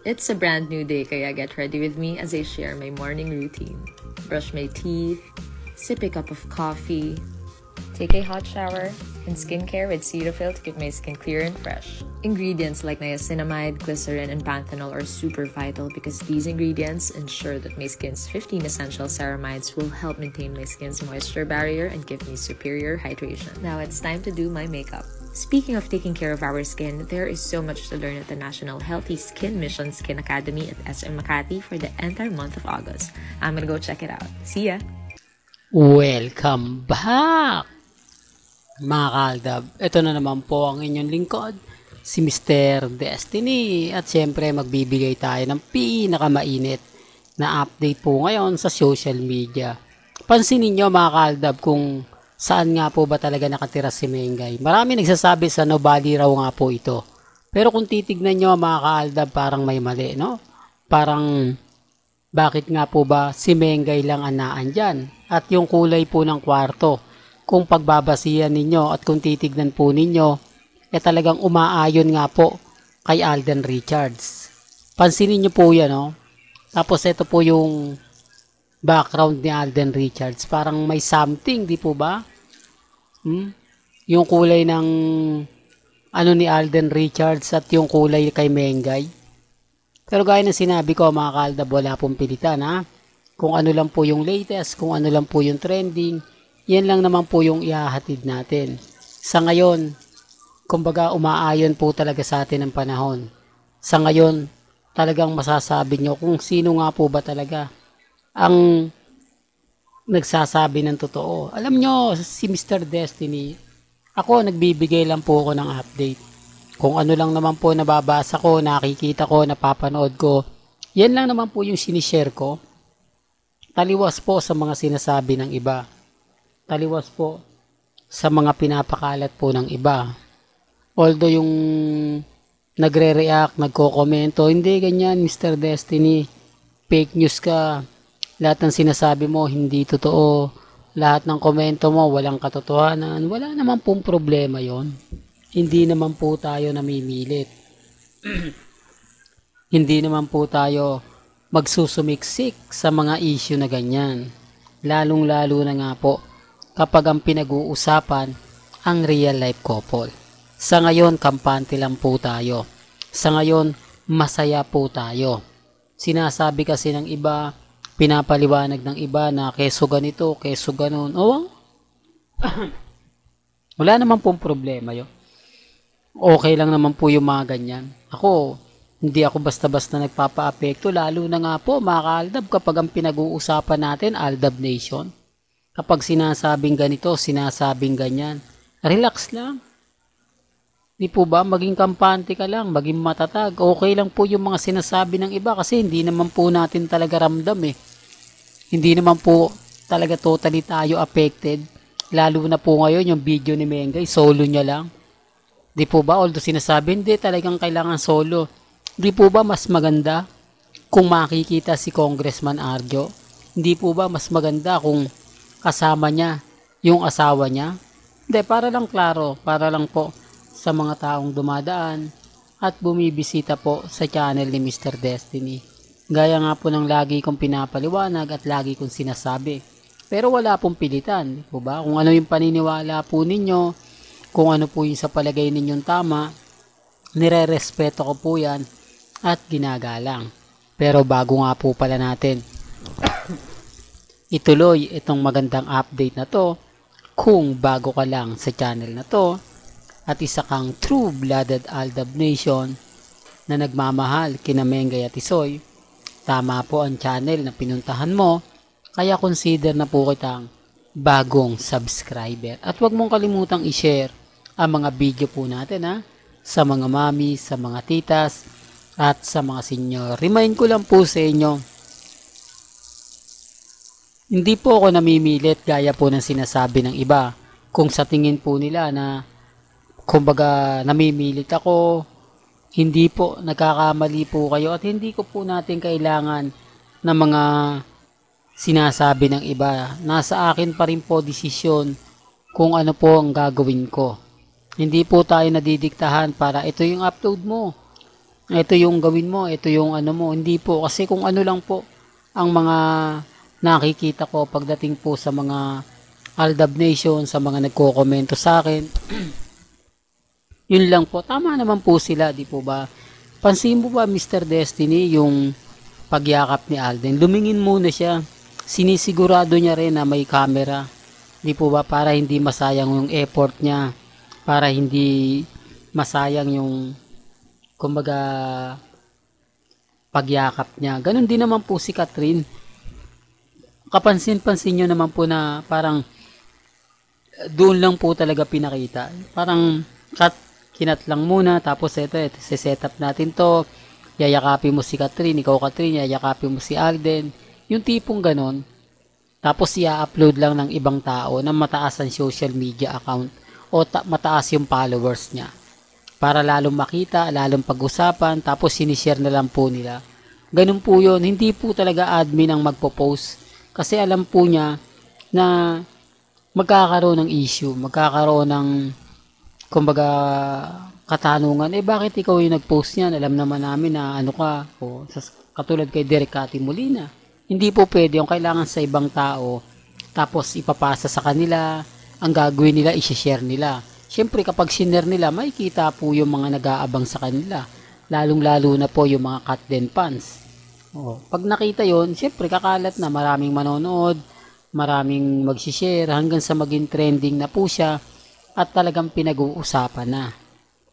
It's a brand new day kaya get ready with me as I share my morning routine. Brush my teeth, sip a cup of coffee, take a hot shower, and skincare with Cetaphil to keep my skin clear and fresh. Ingredients like niacinamide, glycerin, and panthenol are super vital because these ingredients ensure that my skin's 15 essential ceramides will help maintain my skin's moisture barrier and give me superior hydration. Now it's time to do my makeup. Speaking of taking care of our skin, there is so much to learn at the National Healthy Skin Mission Skin Academy at SM Makati for the entire month of August. I'm gonna go check it out. See ya! Welcome back! Mga kaldab, ito na naman po ang inyong lingkod, si Mr. Destiny. At syempre magbibigay tayo ng pinakamainit na update po ngayon sa social media. Pansinin nyo mga kaldab kung saan nga po ba talaga nakatira si Mengay. Marami nagsasabi sa Nobali raw nga po ito. Pero kung titignan nyo mga kaaldab, parang may mali, no? Parang bakit nga po ba si Mengay lang ang naandyan? At yung kulay po ng kwarto, kung pagbabasihan ninyo at kung titignan po ninyo, talagang umaayon nga po kay Alden Richards. Pansinin nyo po yan, no? Tapos ito po yung background ni Alden Richards. Parang may something, di po ba? Yung kulay ng ni Alden Richards at yung kulay kay Mengay. Pero gaya ng sinabi ko mga kaaldab, wala pong pilitan ha. Kung ano lang po yung latest, kung ano lang po yung trending, yan lang naman po yung ihahatid natin. Sa ngayon, kumbaga umaayon po talaga sa atin ang panahon. Sa ngayon, talagang masasabi nyo kung sino nga po ba talaga ang nagsasabi ng totoo. Alam nyo, si Mr. Destiny, ako nagbibigay lang po ako ng update. Kung ano lang naman po nababasa ko, nakikita ko, napapanood ko, yan lang naman po yung sinishare ko. Taliwas po sa mga sinasabi ng iba. Taliwas po sa mga pinapakalat po ng iba. Although yung nagre-react, nagko-komento, hindi ganyan Mr. Destiny, fake news ka. Lahat ng sinasabi mo hindi totoo. Lahat ng komento mo walang katotohanan. Wala naman pong problema yon. Hindi naman po tayo namimilit. Hindi naman po tayo magsusumiksik sa mga issue na ganyan. Lalong-lalo na nga po kapag ang pinag-uusapan ang real life couple. Sa ngayon, kampante lang po tayo. Sa ngayon, masaya po tayo. Sinasabi kasi ng iba, pinapaliwanag ng iba na keso ganito, keso ganon. Wala naman pong problema yun. Okay lang naman po yung mga ganyan. Hindi ako basta-basta nagpapa-apekto, lalo na nga po mga kaaldab kapag ang pinag-uusapan natin, Aldab Nation. Kapag sinasabing ganito, sinasabing ganyan, relax lang. Di po ba, maging kampante ka lang, maging matatag. Okay lang po yung mga sinasabi ng iba kasi hindi naman po natin talaga ramdam eh. Hindi naman po talaga totally tayo affected. Lalo na po ngayon yung video ni Mengay, solo niya lang. Di po ba, although sinasabi, hindi talagang kailangan solo. Di po ba mas maganda kung makikita si Congressman Arjo? Hindi po ba mas maganda kung kasama niya yung asawa niya? Hindi, para lang klaro, para lang po sa mga taong dumadaan at bumibisita po sa channel ni Mr. Destiny. Gaya nga po ng lagi kong pinapaliwanag at lagi kong sinasabi. Pero wala pong pilitan, di po ba? Kung ano yung paniniwala po ninyo, kung ano po yung sa palagay ninyong tama, nire-respeto ko po yan at ginagalang. Pero bago nga po pala natin ituloy itong magandang update na to, kung bago ka lang sa channel na to, at isa kang true-blooded Aldab Nation na nagmamahal kina Mengay at Isoy, tama po ang channel na pinuntahan mo, kaya consider na po kitang bagong subscriber. At huwag mong kalimutang i-share ang mga video po natin sa mga mami, sa mga titas, at sa mga senior. Remind ko lang po sa inyo, hindi po ako namimilit gaya po ng sinasabi ng iba. Kung sa tingin po nila na kumbaga namimilit ako, hindi po, nagkakamali po kayo at hindi ko po natin kailangan ng mga sinasabi ng iba. Nasa akin pa rin po desisyon kung ano po ang gagawin ko. Hindi po tayo nadidiktahan para ito yung upload mo. ito yung gawin mo, ito yung ano mo. Hindi po, kasi kung ano lang po ang mga nakikita ko pagdating po sa mga Aldab Nation, sa mga nagko-komento sa akin, yun lang po. Tama naman po sila, di po ba? Pansin mo ba, Mr. Destiny, yung pagyakap ni Alden? Lumingin muna siya. Sinisigurado niya rin na may camera. Di po ba? Para hindi masayang yung effort niya. Para hindi masayang yung, kumbaga, pagyakap niya. Ganon din naman po si Catherine. Kapansin-pansin nyo naman po na parang doon lang po talaga pinakita. Parang kinat lang muna, tapos ito set up natin to, yayakapin mo si Catherine, ikaw Catherine, yayakapin mo si Alden, yung tipong ganon, tapos i-upload lang ng ibang tao na mataas ang social media account o mataas yung followers niya, para lalong makita, lalong pag-usapan, tapos sinishare na lang po nila. Ganun po yun, hindi po talaga admin ang magpo-post, kasi alam po niya na magkakaroon ng issue, magkakaroon ng, kumbaga, katanungan, bakit ikaw yung nag-post niyan? Alam naman namin na ano ka, katulad kay Derek Cathy Molina. Hindi po pwede yung kailangan sa ibang tao, tapos ipapasa sa kanila, ang gagawin nila, i-share nila. Siyempre, kapag share nila, makikita po yung mga nag-aabang sa kanila. Lalong-lalo na po yung mga cut den fans. Pag nakita yon, siyempre, kakalat na, maraming manonood, maraming mag-share, hanggang sa maging trending na po siya, at talagang pinag-uusapan na.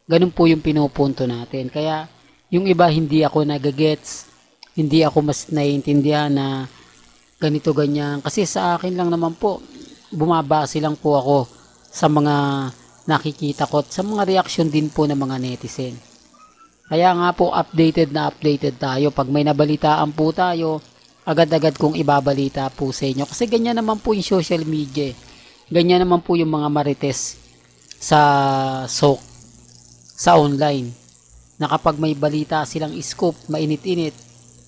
Ganun po yung pinupunto natin. Kaya yung iba hindi ako nagagets, hindi ako mas naiintindihan na ganito ganyan. Kasi sa akin lang naman po, bumabase lang po ako sa mga nakikita ko at sa mga reaksyon din po ng mga netizen. Kaya nga po updated tayo. Pag may nabalitaan po tayo, agad-agad kong ibabalita po sa inyo. Kasi ganyan naman po yung social media. Ganyan naman po yung mga marites sa online, na kapag may balita silang scoop, mainit-init,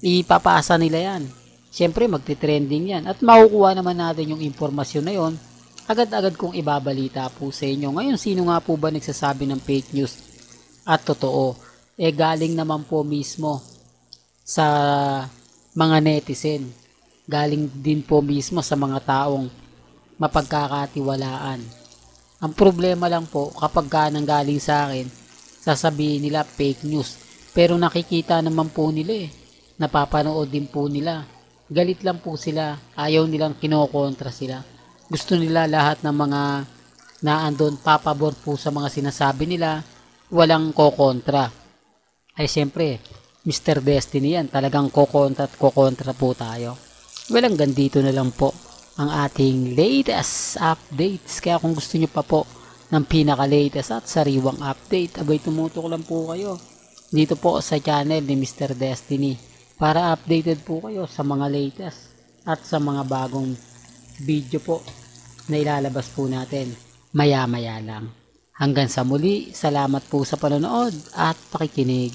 ipapasa nila yan. Siyempre magti-trending yan at makukuha naman natin yung impormasyon na yon. Agad-agad kong ibabalita po sa inyo. Ngayon, sino nga po ba nagsasabi ng fake news at totoo? Galing naman po mismo sa mga netizen. Galing din po mismo sa mga taong mapagkakatiwalaan. Ang problema lang po, kapag nanggaling sa akin, sasabihin nila fake news. Pero nakikita naman po nila napapanood din po nila. Galit lang po sila, ayaw nilang kinokontra sila. Gusto nila lahat ng mga naandun papabor po sa mga sinasabi nila, walang kokontra. Ay siyempre, Mr. Destiny yan, talagang kokontra at kokontra po tayo. Well, hanggang dito na lang po ang ating latest updates. Kaya kung gusto nyo pa po ng pinaka-latest at sariwang update, abay tumutok lang po kayo dito po sa channel ni Mr. Destiny para updated po kayo sa mga latest at sa mga bagong video po na ilalabas po natin maya-maya lang. Hanggang sa muli, salamat po sa panonood at pakikinig.